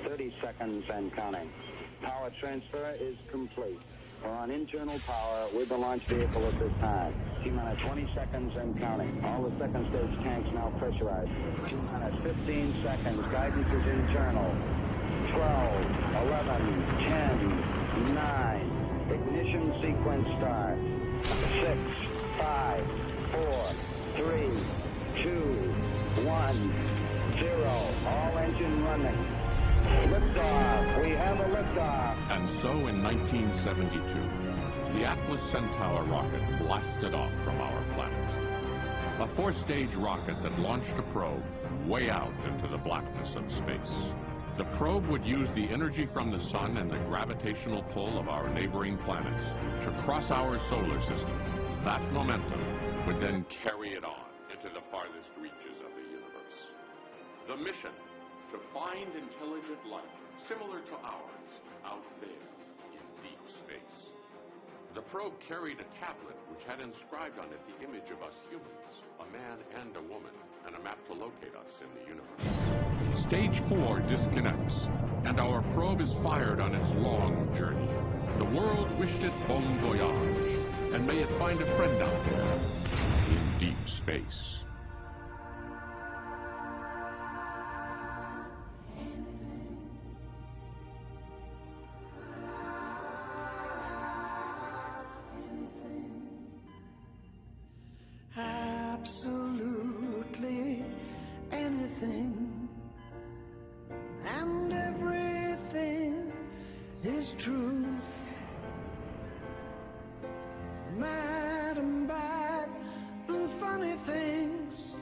30 seconds and counting. Power transfer is complete. We're on internal power with the launch vehicle at this time. T-minus 20 seconds and counting. All the second stage tanks now pressurized. T-minus 15 seconds. Guidance is internal. 12, 11, 10, 9. Ignition sequence start. 6, 5, 4, 3, 2, 1, 0. All engine running. Liftoff. We have a liftoff. And so in 1972, the Atlas Centaur rocket blasted off from our planet. A four-stage rocket that launched a probe way out into the blackness of space. The probe would use the energy from the sun and the gravitational pull of our neighboring planets to cross our solar system. That momentum would then carry it on into the farthest reaches of the universe. The mission: to find intelligent life similar to ours out there in deep space. The probe carried a tablet which had inscribed on it the image of us humans, a man and a woman, and a map to locate us in the universe. Stage 4 disconnects, and our probe is fired on its long journey. The world wished it bon voyage, and may it find a friend out there in deep space. Absolutely anything, and everything is true. Mad and bad and funny things,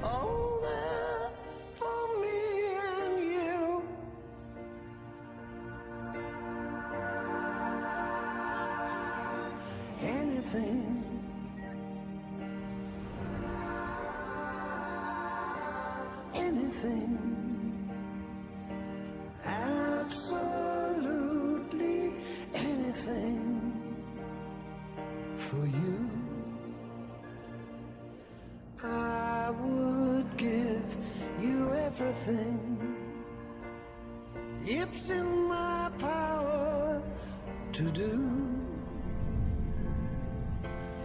all there for me and you. Anything. Anything, absolutely anything for you. I would give you everything. It's in my power to do.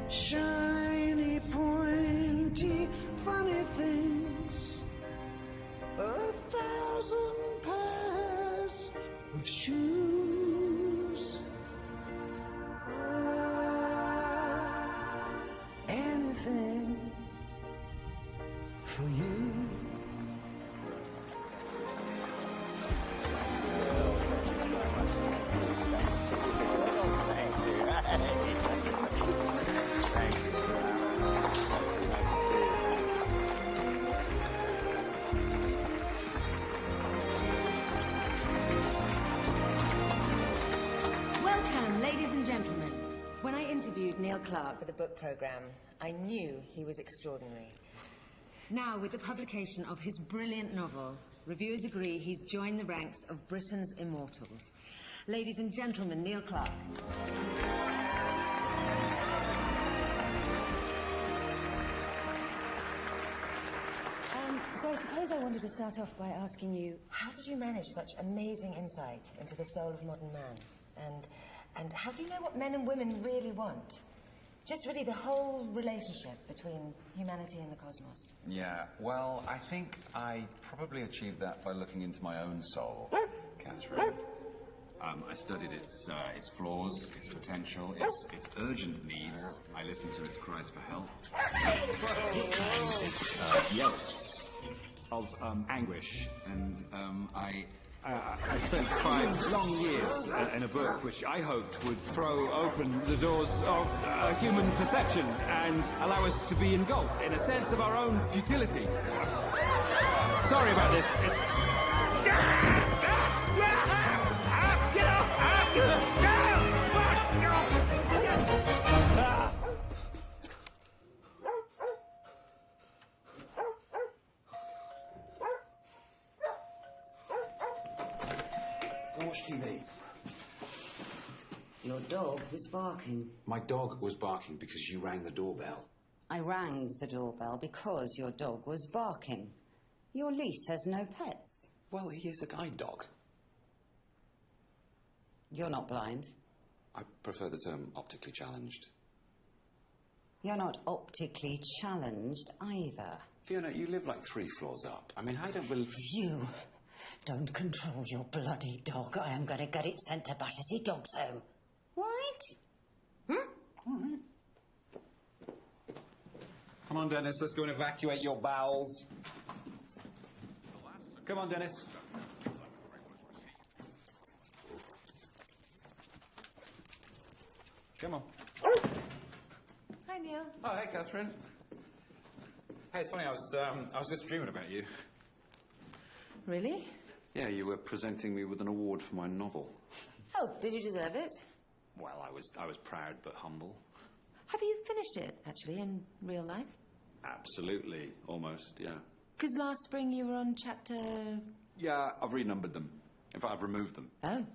Shiny, pointy, funny things. 1,000 pairs of shoes. Anything for you. When I interviewed Neil Clark for the book program, I knew he was extraordinary. Now, with the publication of his brilliant novel, reviewers agree he's joined the ranks of Britain's immortals. Ladies and gentlemen, Neil Clark. So I suppose I wanted to start off by asking you, how did you manage such amazing insight into the soul of modern man? And how do you know what men and women really want? Just really the whole relationship between humanity and the cosmos. Yeah, well, I think I probably achieved that by looking into my own soul, Catherine. I studied its flaws, its potential, its urgent needs. I listened to its cries for help. Its yelps of anguish. And I spent 5 long years in a book which I hoped would throw open the doors of human perception and allow us to be engulfed in a sense of our own futility. Sorry about this. It's... Get off! Watch TV. Your dog was barking. My dog was barking because you rang the doorbell. I rang the doorbell because your dog was barking. Your lease says no pets. Well, he is a guide dog. You're not blind. I prefer the term optically challenged. You're not optically challenged either. Fiona, you live like 3 floors up. I mean, I don't believe... You don't control your bloody dog. I am going to get it sent to Battersea Dogs Home. Right? All right. Come on, Dennis, let's go and evacuate your bowels. Come on, Dennis. Come on. Hi, Neil. Oh, hey, Catherine. Hey, it's funny, I was just dreaming about you. Really? Yeah, you were presenting me with an award for my novel. Oh, did you deserve it? Well, I was proud but humble. Have you finished it, actually, in real life? Absolutely, almost, yeah. Because last spring you were on chapter... Yeah, I've renumbered them. In fact, I've removed them. Oh.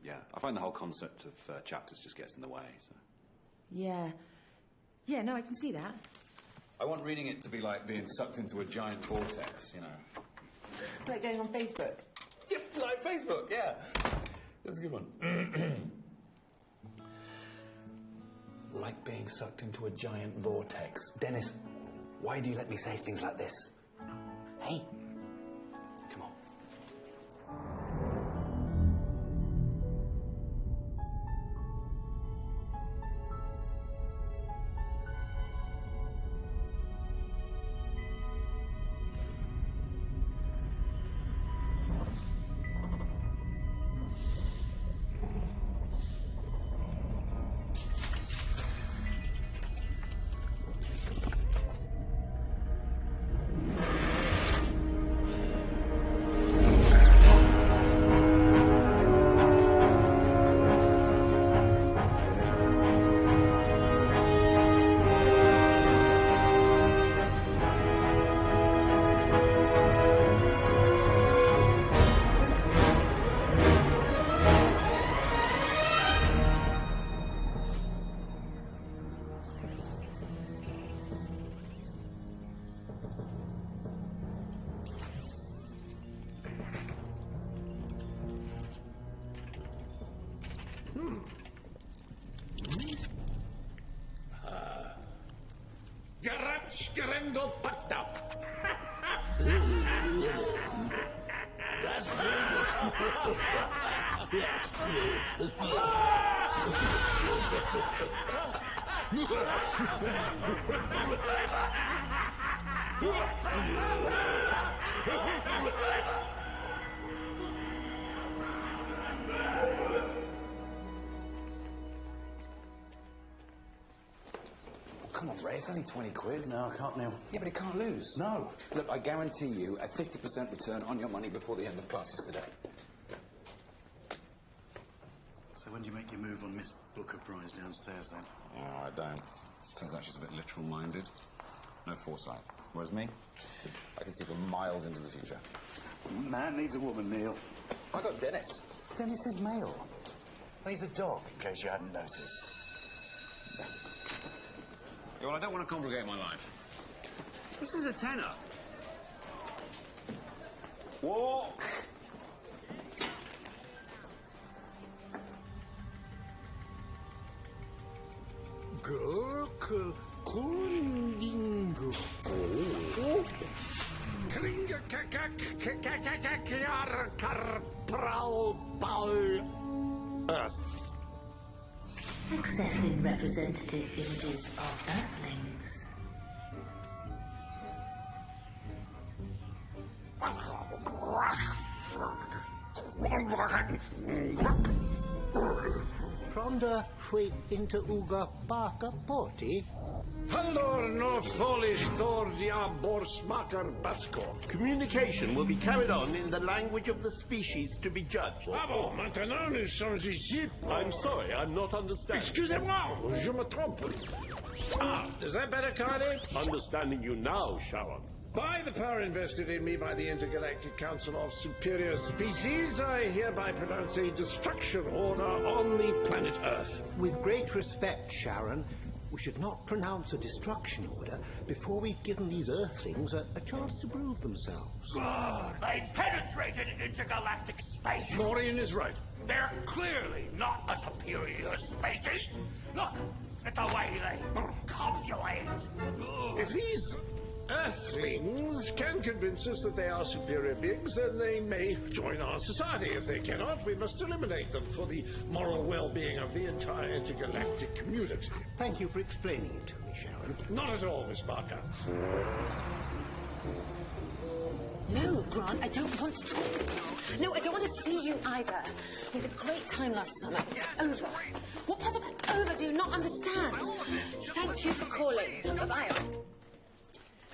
Yeah, I find the whole concept of chapters just gets in the way, so... Yeah. Yeah, no, I can see that. I want reading it to be like being sucked into a giant vortex, you know. Like going on Facebook? Yeah, like Facebook, yeah. That's a good one. Like being sucked into a giant vortex. Dennis, why do you let me say things like this? Hey, come on. Skerendo packed up. Come on, Ray, it's only 20 quid. No, I can't, Neil. Yeah, but it can't lose. No. Look, I guarantee you a 50% return on your money before the end of classes today. So when do you make your move on Miss Booker Prize downstairs, then? Oh, I don't. Turns out she's a bit literal-minded. No foresight. Whereas me, I can see for miles into the future. Man needs a woman, Neil. I got Dennis. Dennis is male. And he's a dog, in case you hadn't noticed. Yeah, well, I don't want to complicate my life. This is a tenner. Walk! Gurkel Kundingo. Kringa Karpral Paul Earth. Accessing representative images of Earthlings. Pronda fue into Uga Baka Porti. Handor no folish tor diabor smaker basco. Communication will be carried on in the language of the species to be judged. Ah bon, maintenant nous sommes ici. I'm sorry, I'm not understanding. Excusez-moi, je me trompe. Ah, is that better, Cardi? Understanding you now, Sharon. By the power invested in me by the Intergalactic Council of Superior Species, I hereby pronounce a destruction order on the planet Earth. With great respect, Sharon, We should not pronounce a destruction order before we've given these Earthlings a chance to prove themselves. Good. They've penetrated intergalactic space. Maureen is right. They're clearly not a superior species. Look at the way they copulate. If these Earthlings can convince us that they are superior beings, then they may join our society. If they cannot, we must eliminate them for the moral well-being of the entire intergalactic community. Thank you for explaining it to me, Sharon. Not at all, Miss Barker. No, Grant, I don't want to talk to you. No, I don't want to see you either. We had a great time last summer. It's over. What part of over do you not understand? Thank you for calling. Bye-bye.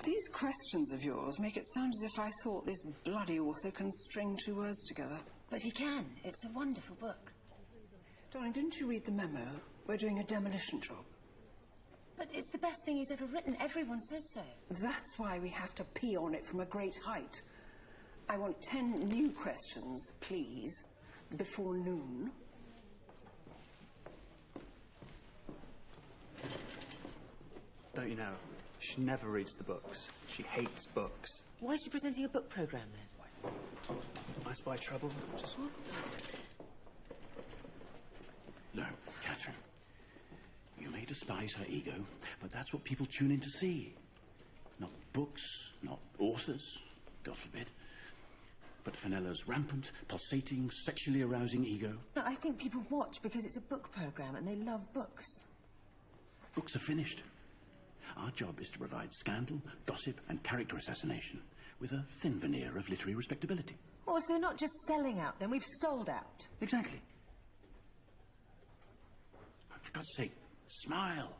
These questions of yours make it sound as if I thought this bloody author can string two words together. But he can. It's a wonderful book. Darling, didn't you read the memo? We're doing a demolition job. But it's the best thing he's ever written. Everyone says so. That's why we have to pee on it from a great height. I want 10 new questions, please, before noon. Don't you know? She never reads the books. She hates books. Why is she presenting a book programme then? I spy trouble. Just what? No, Catherine. You may despise her ego, but that's what people tune in to see. Not books, not authors, God forbid. But Fenella's rampant, pulsating, sexually arousing ego. No, I think people watch because it's a book programme and they love books. Books are finished. Our job is to provide scandal, gossip, and character assassination with a thin veneer of literary respectability. Oh, so we're not just selling out, then we've sold out. Exactly. For God's sake, smile.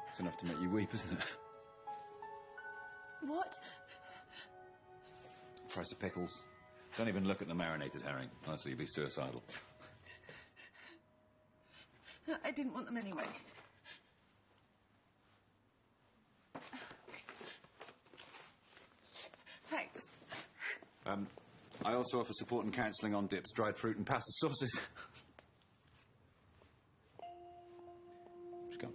It's enough to make you weep, isn't it? What? Price of pickles. Don't even look at the marinated herring. Honestly, you'd be suicidal. No, I didn't want them anyway. Thanks. I also offer support and counselling on dips, dried fruit and pasta sauces. Just go.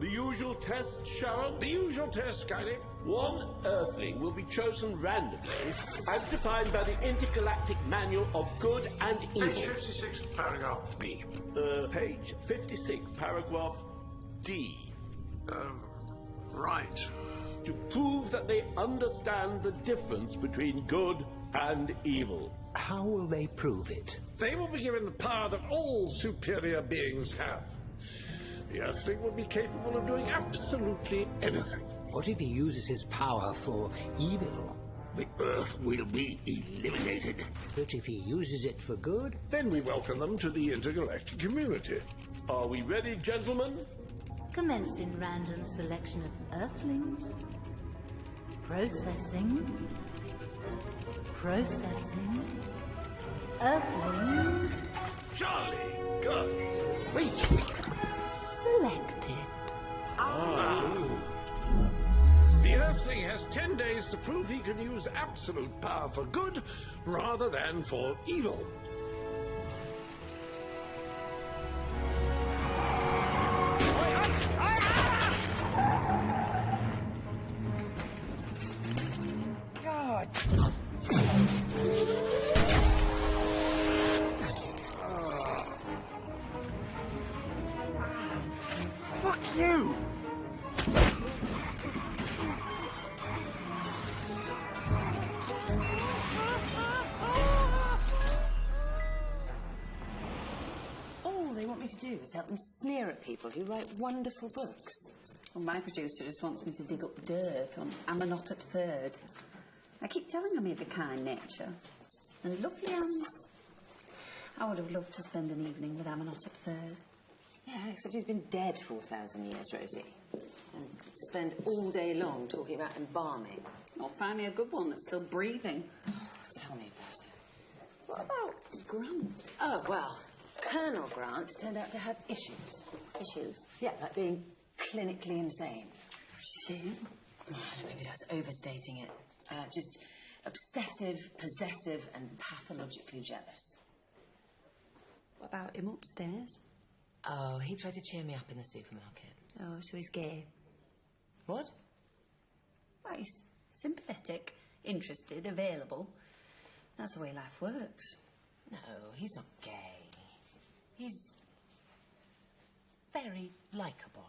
The usual test, Sharon? The usual test, Kylie. One Earthling will be chosen randomly, as defined by the Intergalactic Manual of Good and Evil. Page 56, paragraph B. Page 56, paragraph D. Right. To prove that they understand the difference between good and evil. How will they prove it? They will be given the power that all superior beings have. The Earthling will be capable of doing absolutely anything. What if he uses his power for evil? The Earth will be eliminated. But if he uses it for good? Then we welcome them to the intergalactic community. Are we ready, gentlemen? Commencing random selection of Earthlings. Processing. Processing. Earthling. Charlie, good. Wait. Selected. The Earthling has 10 days to prove he can use absolute power for good rather than for evil. God. Fuck you! All they want me to do is help them sneer at people who write wonderful books. Well, my producer just wants me to dig up dirt on Ammonotop Third. I keep telling him he'd be kind nature. And lovely hands. I would have loved to spend an evening with Ammonotop Third. Yeah, except he's been dead 4,000 years, Rosie. And spend all day long talking about embalming. Or find me a good one that's still breathing. Oh, tell me about it. What about Grant? Oh, well, Colonel Grant turned out to have issues. Issues? Yeah, like being clinically insane. Shit. Maybe that's overstating it. Just obsessive, possessive, and pathologically jealous. What about him upstairs? Oh, he tried to cheer me up in the supermarket. Oh, so he's gay. What? Well, he's sympathetic, interested, available. That's the way life works. No, he's not gay. He's very likeable.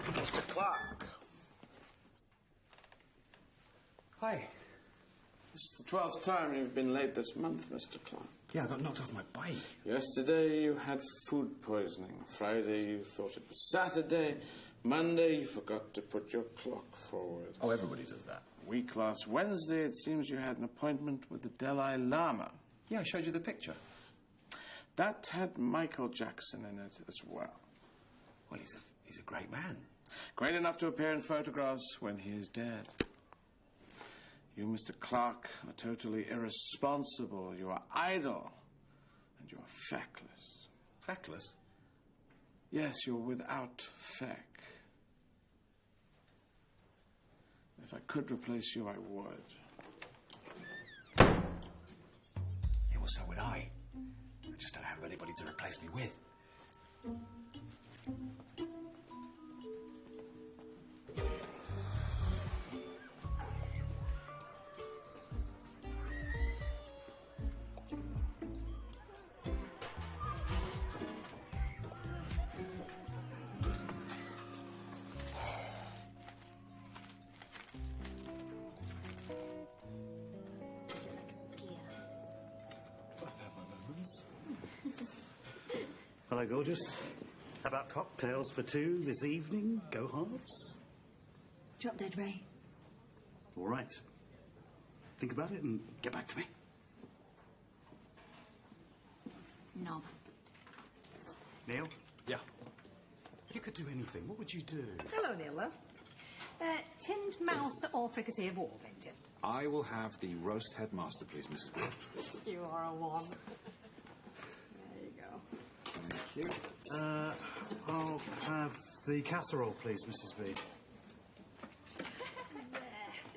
Mr. Clark. Hi. This is the 12th time you've been late this month, Mr. Clark. Yeah, I got knocked off my bike. Yesterday you had food poisoning. Friday you thought it was Saturday. Monday you forgot to put your clock forward. Oh, everybody does that. Week last Wednesday it seems you had an appointment with the Dalai Lama. Yeah, I showed you the picture. That had Michael Jackson in it as well. Well, he's a great man. Great enough to appear in photographs when he is dead. You, Mr. Clark, are totally irresponsible. You are idle. And you are feckless. Feckless? Yes, you're without feck. If I could replace you, I would. Yeah, well, so would I. I just don't have anybody to replace me with. Hello, gorgeous. How about cocktails for two this evening? Go halves? Drop dead, Ray. All right. Think about it and get back to me. No. Neil? Yeah. If you could do anything, what would you do? Hello, Neil. Love. Tinned mouse or fricassee of Warvington? I will have the roast headmaster, please, Mrs. Wood. You are a one. There you go. Thank you. I'll have the casserole, please, Mrs. B.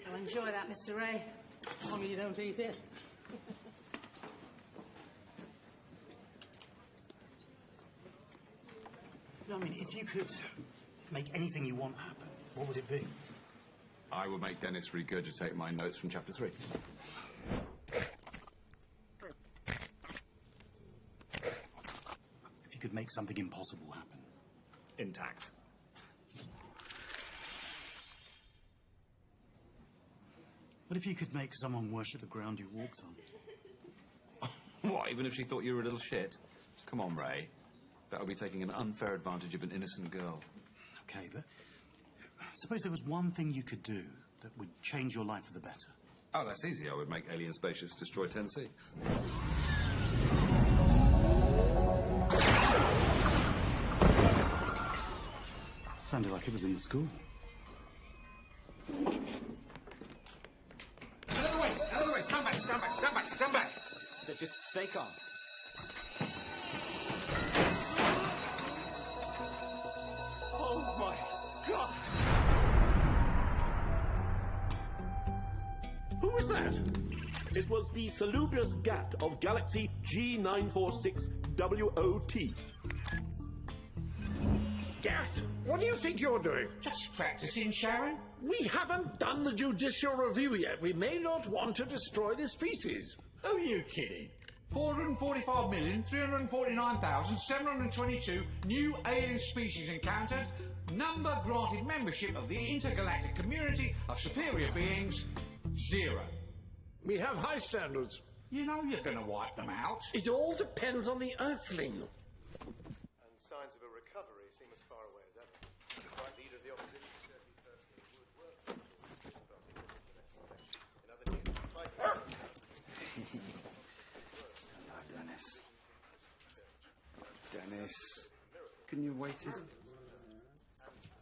You'll enjoy that, Mr. Ray. As long as you don't eat it. No, I mean, if you could make anything you want happen, what would it be? I would make Dennis regurgitate my notes from chapter 3. If you could make something impossible happen. Intact. What if you could make someone worship the ground you walked on? What, even if she thought you were a little shit? Come on, Ray. That would be taking an unfair advantage of an innocent girl. Okay, but suppose there was one thing you could do that would change your life for the better. Oh, that's easy. I would make alien spaceships destroy Tennessee. Sounded like it was in the school. Out of the way! Out of the way! Stand back! Stand back! Stand back! Stand back! Just stay calm. Oh my God! Who was that? It was the salubrious gat of Galaxy G946WOT. Gat, what do you think you're doing? Just practicing, Sharon. We haven't done the judicial review yet. We may not want to destroy the species. Oh, you kidding? 445,349,722 new alien species encountered. Number granted membership of the intergalactic community of superior beings, 0. We have high standards. You know you're going to wipe them out. It all depends on the Earthling. And signs of a recovery seem as far away as ever. The Prime Leader of the Opposition said he personally would work for his party in the next election. In other news, Hello, Dennis. Dennis. Couldn't you have waited?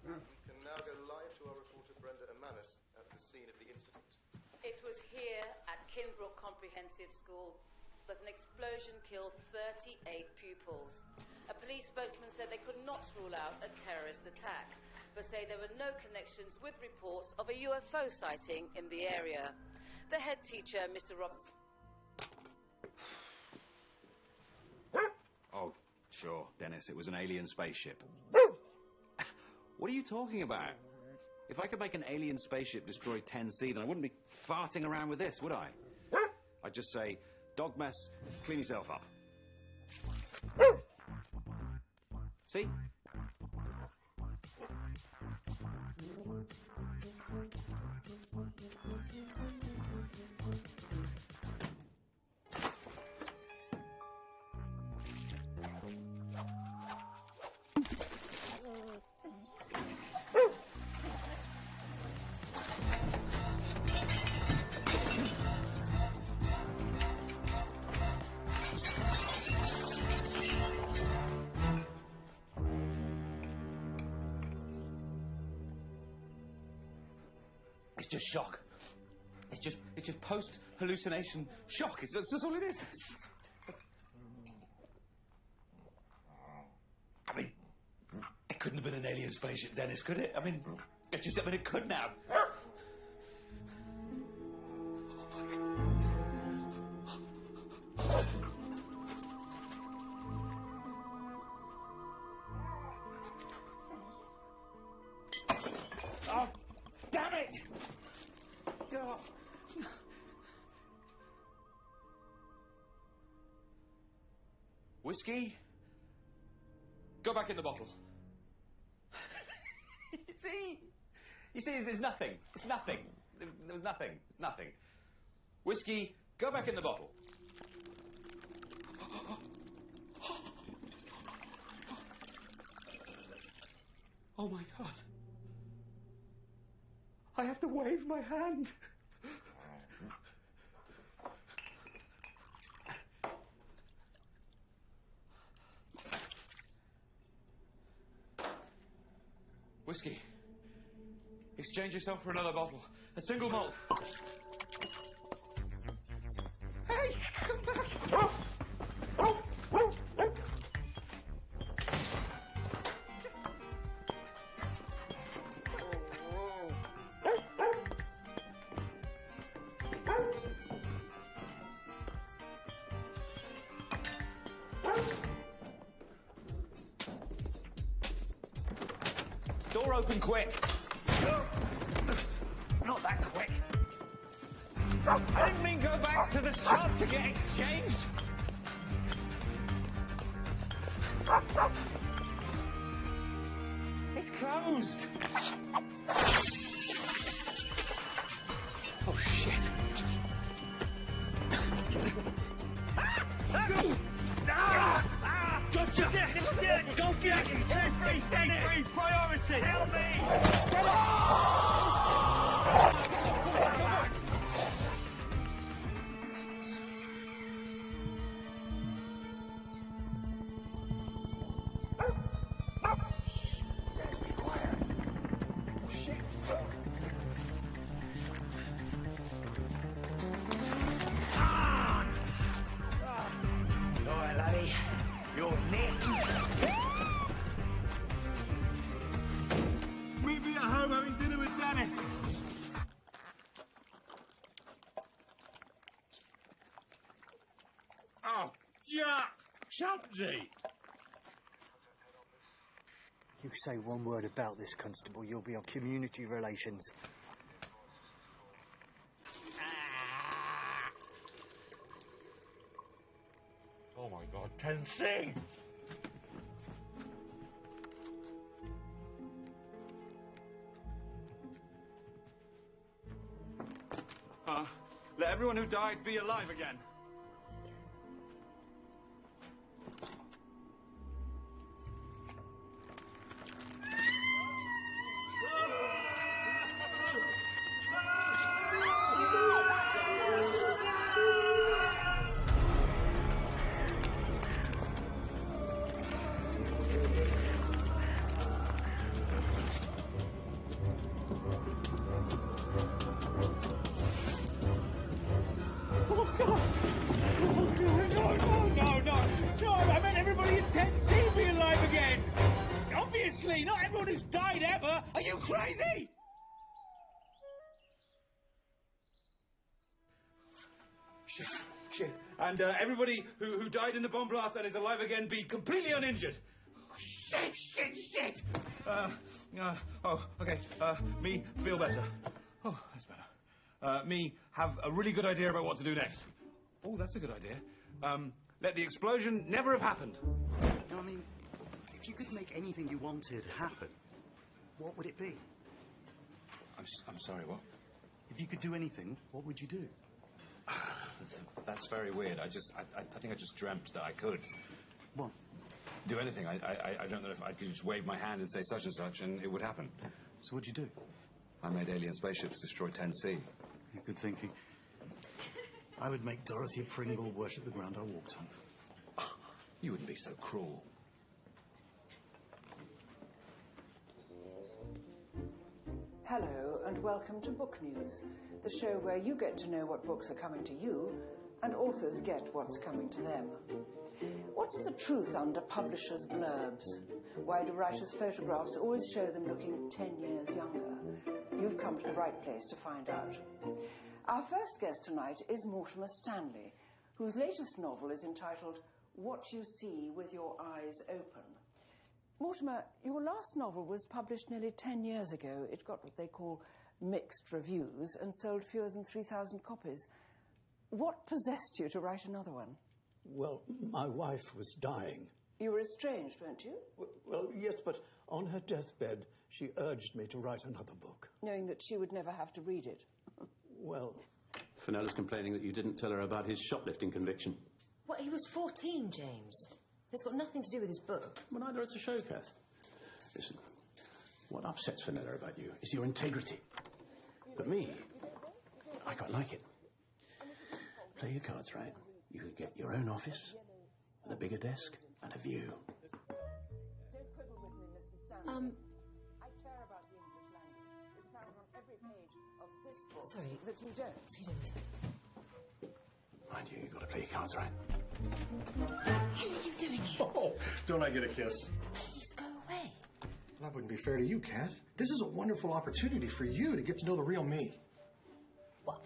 We can now go live to our reporter Brenda Amanis at the scene of the incident. It was here at Kinbrook Comprehensive School that an explosion killed 38 pupils. A police spokesman said they could not rule out a terrorist attack, but say there were no connections with reports of a UFO sighting in the area. The head teacher, Mr. Rob... Oh, sure, Dennis, it was an alien spaceship. What are you talking about? If I could make an alien spaceship destroy 10C, then I wouldn't be farting around with this, would I? I'd just say, dog mess, clean yourself up. See? It's just shock. It's just post-hallucination shock. That's all it is. I mean, it couldn't have been an alien spaceship, Dennis, could it? I mean, it couldn't have. Oh, damn it! Oh. Whiskey? Go back in the bottle. You see, there's nothing. It's nothing. There was nothing. It's nothing. Whiskey, go back in the bottle. Oh my God. I have to wave my hand. Whiskey. Exchange yourself for another bottle. A single malt. Hey, come back. Door open quick. Not that quick. I didn't mean go back to the shop to get exchanged. It's closed. Oh, shit. Gotcha! Go get it! Take free! Priority! Help me! Shh! Dennis, be quiet. Oh, shit. All right, laddie. You're next. Meet me at home having dinner with Dennis. Oh, Jack! Chumsy! You say one word about this, Constable, you'll be on community relations. Oh my God, Tennessee! Let everyone who died be alive again. Ashley, not everyone who's died ever! Are you crazy? Shit. And everybody who died in the bomb blast and is alive again be completely uninjured. Shit! Okay. Me, feel better. Oh, that's better. Me, have a really good idea about what to do next. Oh, that's a good idea. Let the explosion never have happened. No, I mean, if you could make anything you wanted happen, what would it be? I'm sorry, what? If you could do anything, what would you do? That's very weird. I think I just dreamt that I could. What? Do anything. I don't know if I could just wave my hand and say such and such, and it would happen. So what'd you do? I made alien spaceships destroy 10C. Yeah, good thinking. I would make Dorothy Pringle worship the ground I walked on. You wouldn't be so cruel. Hello and welcome to Book News, the show where you get to know what books are coming to you and authors get what's coming to them. What's the truth under publishers' blurbs? Why do writers' photographs always show them looking 10 years younger? You've come to the right place to find out. Our first guest tonight is Mortimer Stanley, whose latest novel is entitled What You See with Your Eyes Open. Mortimer, your last novel was published nearly 10 years ago. It got what they call mixed reviews and sold fewer than 3,000 copies. What possessed you to write another one? Well, my wife was dying. You were estranged, weren't you? Well, yes, but on her deathbed, she urged me to write another book. Knowing that she would never have to read it. Well... Fenella's complaining that you didn't tell her about his shoplifting conviction. What, he was 14, James? That's got nothing to do with his book. Well, neither has the show, Kath. Listen, what upsets Fenella about you is your integrity. But me, I quite like it. Play your cards right. You could get your own office, with a bigger desk, and a view. Don't quibble with me, Mr. Stanley. I care about the English language. It's apparent on every page of this book that you don't. Excuse me. Mind you, you've got to play your cards right. What are you doing here? Oh, don't I get a kiss? Please go away. That wouldn't be fair to you, Kath. This is a wonderful opportunity for you to get to know the real me. What?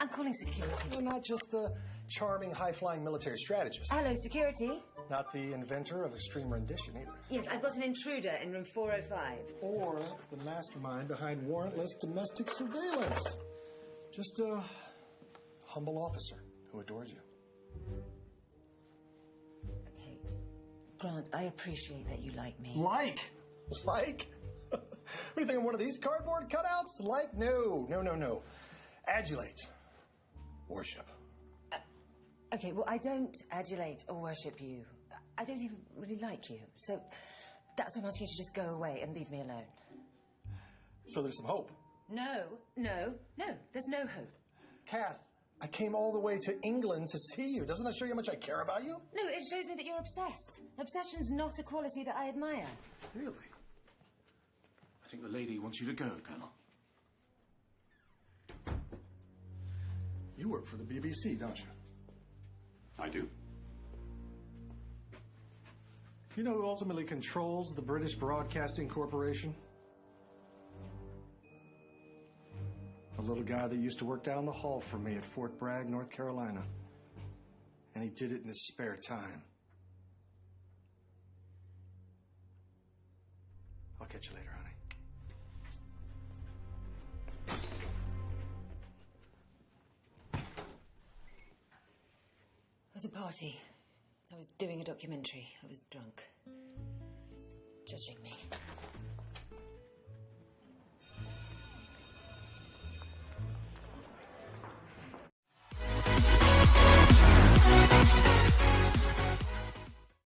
I'm calling security. Well, not just the charming, high-flying military strategist. Hello, security. Not the inventor of extreme rendition, either. Yes, I've got an intruder in room 405. Or the mastermind behind warrantless domestic surveillance. Just a humble officer who adores you. Okay, Grant, I appreciate that you like me. Like? Like? What do you think, I'm one of these cardboard cutouts? Like? No. Adulate. Worship. Okay, well, I don't adulate or worship you. I don't even really like you. So that's why I'm asking you to just go away and leave me alone. So there's some hope. No, there's no hope. Kath, I came all the way to England to see you. Doesn't that show you how much I care about you? No, it shows me that you're obsessed. Obsession's not a quality that I admire. Really? I think the lady wants you to go, Colonel. You work for the BBC, don't you? I do. You know who ultimately controls the British Broadcasting Corporation? A little guy that used to work down the hall for me at Fort Bragg, North Carolina. And he did it in his spare time. I'll catch you later, honey. It was a party. I was doing a documentary. I was drunk. Judging me.